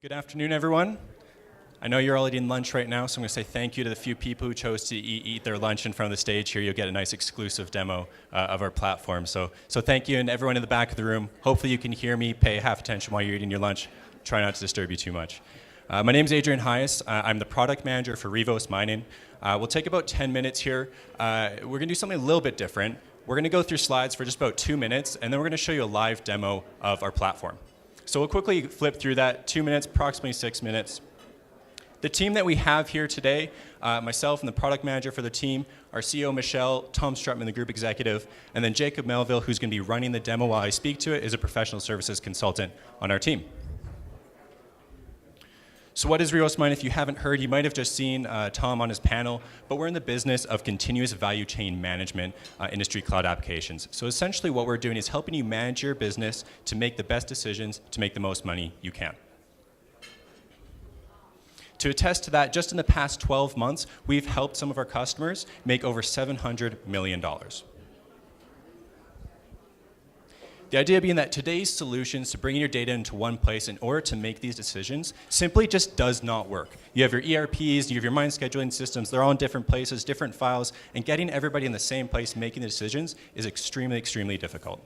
Good afternoon, everyone. I know you're all eating lunch right now, so I'm going to say thank you to the few people who chose to eat their lunch in front of the stage here. You'll get a nice exclusive demo of our platform. So thank you, and everyone in the back of the room. Hopefully you can hear me. Pay half attention while you're eating your lunch. Try not to disturb you too much. My name is Adrian Hyas. I'm the product manager for Riivos Mining. We'll take about 10 minutes here. We're going to do something a little bit different. We're going to go through slides for just about 2 minutes, and then we're going to show you a live demo of our platform. So we'll quickly flip through that, 2 minutes, approximately 6 minutes. The team that we have here today, myself and the product manager for the team, our CEO Michelle, Tom Struttmann, the group executive, and then Jacob Melville, who's going to be running the demo while I speak to it, is a professional services consultant on our team. So what is Riivos Mining? If you haven't heard, you might have just seen Tom on his panel, but we're in the business of continuous value chain management industry cloud applications. So essentially what we're doing is helping you manage your business to make the best decisions to make the most money you can. To attest to that, just in the past 12 months, we've helped some of our customers make over $700 million. The idea being that today's solutions to bringing your data into one place in order to make these decisions simply just does not work. You have your ERPs, you have your mine scheduling systems, they're all in different places, different files, and getting everybody in the same place making the decisions is extremely, extremely difficult.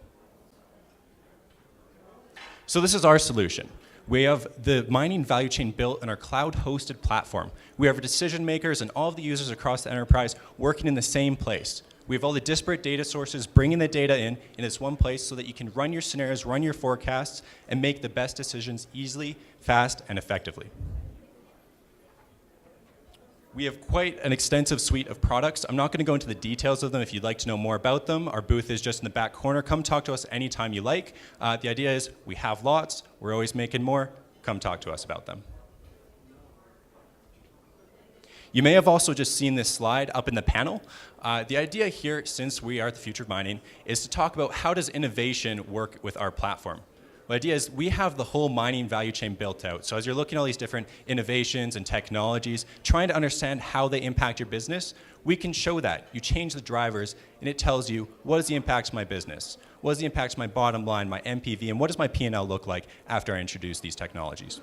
So this is our solution. We have the mining value chain built in our cloud-hosted platform. We have our decision makers and all of the users across the enterprise working in the same place. We have all the disparate data sources bringing the data in this one place so that you can run your scenarios, run your forecasts, and make the best decisions easily, fast, and effectively. We have quite an extensive suite of products. I'm not going to go into the details of them. If you'd like to know more about them, our booth is just in the back corner. Come talk to us anytime you like. The idea is we have lots. We're always making more. Come talk to us about them. You may have also just seen this slide up in the panel. The idea here, since we are the future of mining, is to talk about how does innovation work with our platform. The idea is we have the whole mining value chain built out. So as you're looking at all these different innovations and technologies, trying to understand how they impact your business, we can show that. You change the drivers, and it tells you what is the impact to my business, what is the impact to my bottom line, my MPV, and what does my P&L look like after I introduce these technologies.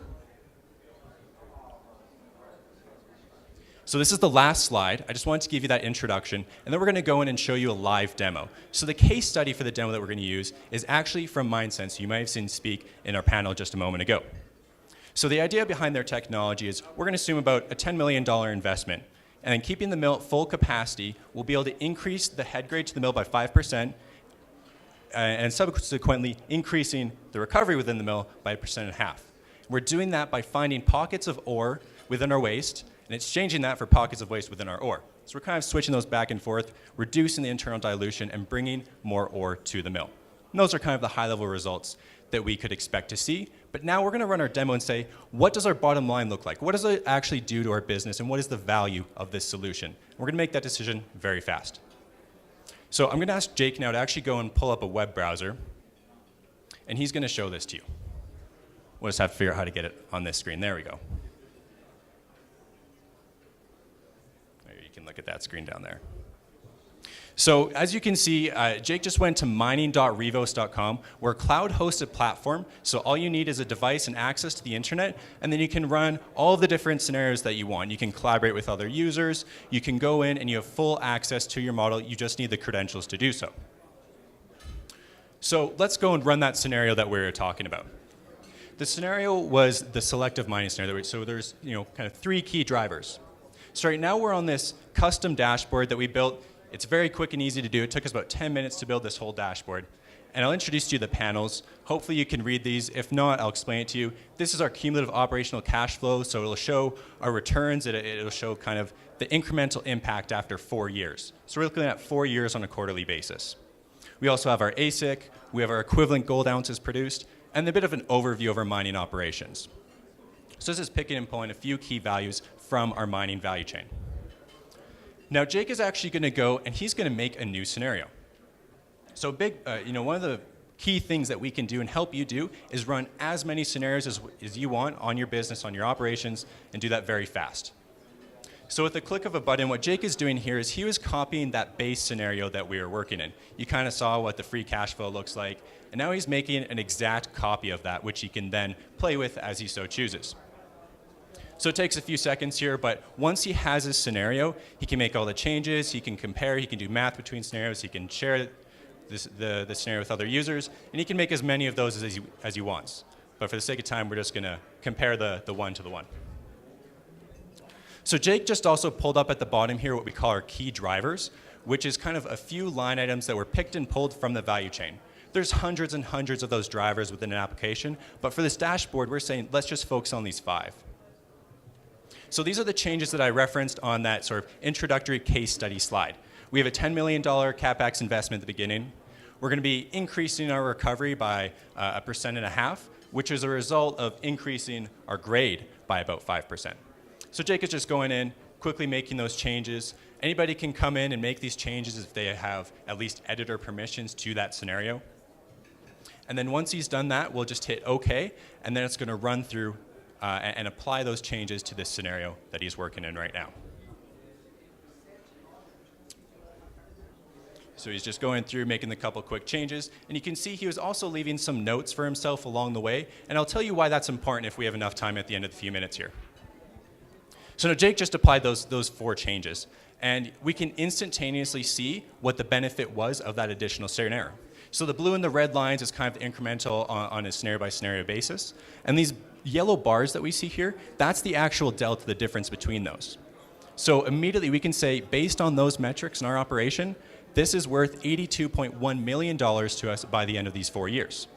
So this is the last slide. I just wanted to give you that introduction, and then we're going to go in and show you a live demo. So the case study for the demo that we're going to use is actually from MineSense. You might have seen speak in our panel just a moment ago. So the idea behind their technology is we're going to assume about a $10 million investment, and then keeping the mill at full capacity, we'll be able to increase the head grade to the mill by 5%, and subsequently increasing the recovery within the mill by 1.5%. We're doing that by finding pockets of ore within our waste, and exchanging that for pockets of waste within our ore. So we're kind of switching those back and forth, reducing the internal dilution, and bringing more ore to the mill. And those are kind of the high-level results that we could expect to see. But now we're going to run our demo and say, what does our bottom line look like? What does it actually do to our business, and what is the value of this solution? We're going to make that decision very fast. So I'm going to ask Jake now to actually go and pull up a web browser, and he's going to show this to you. We'll just have to figure out how to get it on this screen. There we go. Look at that screen down there. So as you can see, Jake just went to mining.riivos.com. We're a cloud-hosted platform, so all you need is a device and access to the internet, and then you can run all the different scenarios that you want. You can collaborate with other users. You can go in and you have full access to your model. You just need the credentials to do so. So let's go and run that scenario that we were talking about. The scenario was the selective mining scenario. So there's kind of 3 key drivers. So right now we're on this custom dashboard that we built. It's very quick and easy to do. It took us about 10 minutes to build this whole dashboard. And I'll introduce to you the panels. Hopefully you can read these. If not, I'll explain it to you. This is our cumulative operational cash flow. So it'll show our returns. It'll show kind of the incremental impact after 4 years. So we're looking at 4 years on a quarterly basis. We also have our AISC. We have our equivalent gold ounces produced, and a bit of an overview of our mining operations. So this is picking and pulling a few key values from our mining value chain. Now Jake is actually going to go and he's going to make a new scenario. So one of the key things that we can do and help you do is run as many scenarios as you want on your business, on your operations, and do that very fast. So with the click of a button, what Jake is doing here is he was copying that base scenario that we were working in. You kind of saw what the free cash flow looks like, and now he's making an exact copy of that, which he can then play with as he so chooses. So it takes a few seconds here, but once he has his scenario, he can make all the changes, he can compare, he can do math between scenarios, he can share the scenario with other users, and he can make as many of those as he wants. But for the sake of time, we're just going to compare the one to the one. So Jake just also pulled up at the bottom here what we call our key drivers, which is kind of a few line items that were picked and pulled from the value chain. There's hundreds and hundreds of those drivers within an application, but for this dashboard, we're saying let's just focus on these 5. So these are the changes that I referenced on that sort of introductory case study slide. We have a $10 million CapEx investment at the beginning. We're going to be increasing our recovery by 1.5%, which is a result of increasing our grade by about 5%. So Jake is just going in, quickly making those changes. Anybody can come in and make these changes if they have at least editor permissions to that scenario. And then once he's done that, we'll just hit OK, and then it's going to run through and apply those changes to this scenario that he's working in right now. So he's just going through, making a couple quick changes. And you can see he was also leaving some notes for himself along the way. And I'll tell you why that's important if we have enough time at the end of the few minutes here. So now Jake just applied those 4 changes. And we can instantaneously see what the benefit was of that additional scenario. So the blue and the red lines is kind of incremental on a scenario-by-scenario basis. And these yellow bars that we see here, that's the actual delta, the difference between those. So immediately we can say, based on those metrics in our operation, this is worth $82.1 million to us by the end of these 4 years.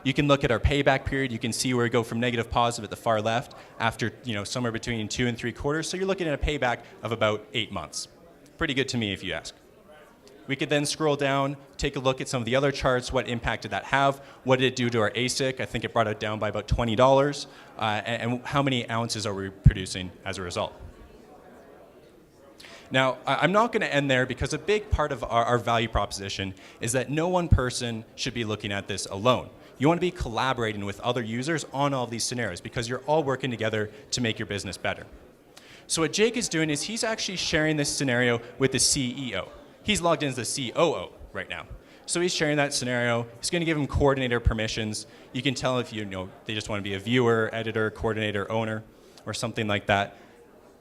You can look at our payback period. You can see where we go from negative positive at the far left after somewhere between 2 and 3 quarters. So you're looking at a payback of about 8 months. Pretty good to me if you ask. We could then scroll down, take a look at some of the other charts. What impact did that have? What did it do to our ASIC? I think it brought it down by about $20. And how many ounces are we producing as a result? Now, I'm not going to end there because a big part of our value proposition is that no one person should be looking at this alone. You want to be collaborating with other users on all these scenarios because you're all working together to make your business better. So what Jake is doing is he's actually sharing this scenario with the CEO. He's logged in as the COO right now. So he's sharing that scenario. He's going to give him coordinator permissions. You can tell if they just want to be a viewer, editor, coordinator, owner, or something like that.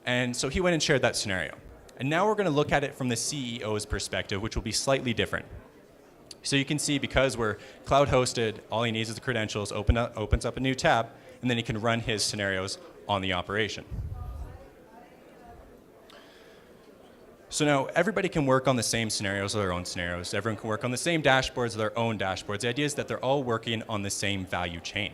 And so he went and shared that scenario. And now we're going to look at it from the CEO's perspective, which will be slightly different. So you can see because we're cloud hosted, all he needs is the credentials, opens up a new tab, and then he can run his scenarios on the operation. So now everybody can work on the same scenarios or their own scenarios. Everyone can work on the same dashboards or their own dashboards. The idea is that they're all working on the same value chain.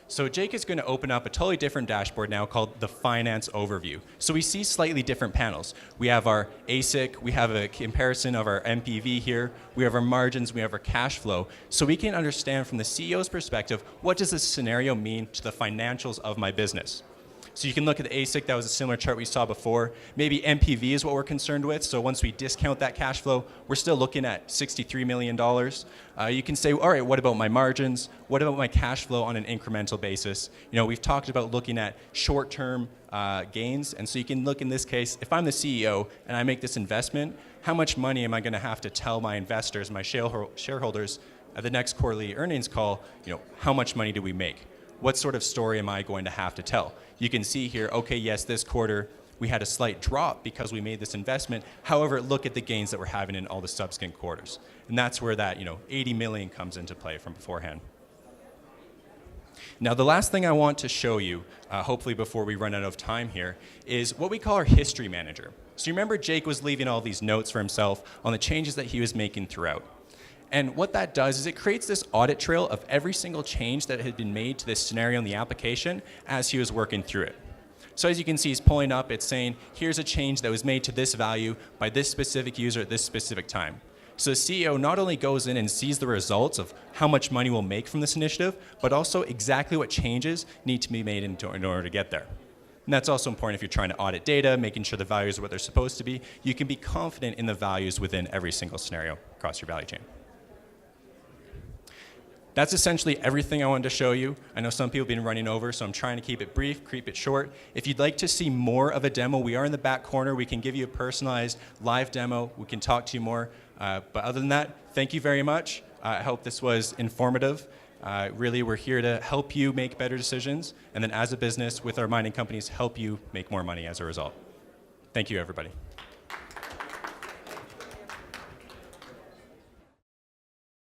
So Jake is going to open up a totally different dashboard now called the Finance Overview. So we see slightly different panels. We have our ASIC, we have a comparison of our MPV here, we have our margins, we have our cash flow. So we can understand from the CEO's perspective, what does this scenario mean to the financials of my business? So you can look at the ASIC, that was a similar chart we saw before. Maybe MPV is what we're concerned with. So once we discount that cash flow, we're still looking at $63 million. You can say, all right, what about my margins? What about my cash flow on an incremental basis? We've talked about looking at short-term gains. And so you can look in this case, if I'm the CEO and I make this investment, how much money am I going to have to tell my investors, my shareholders at the next quarterly earnings call, how much money do we make? What sort of story am I going to have to tell? You can see here, okay, yes, this quarter we had a slight drop because we made this investment. However, look at the gains that we're having in all the subsequent quarters. And that's where that 80 million comes into play from beforehand. Now, the last thing I want to show you, hopefully before we run out of time here, is what we call our history manager. So you remember Jake was leaving all these notes for himself on the changes that he was making throughout. And what that does is it creates this audit trail of every single change that had been made to this scenario in the application as he was working through it. So as you can see, he's pulling up, it's saying, here's a change that was made to this value by this specific user at this specific time. So the CEO not only goes in and sees the results of how much money we'll make from this initiative, but also exactly what changes need to be made in order to get there. And that's also important if you're trying to audit data, making sure the values are what they're supposed to be. You can be confident in the values within every single scenario across your value chain. That's essentially everything I wanted to show you. I know some people have been running over, so I'm trying to keep it brief, keep it short. If you'd like to see more of a demo, we are in the back corner. We can give you a personalized live demo. We can talk to you more. But other than that, thank you very much. I hope this was informative. Really, we're here to help you make better decisions, and then as a business with our mining companies, help you make more money as a result. Thank you, everybody.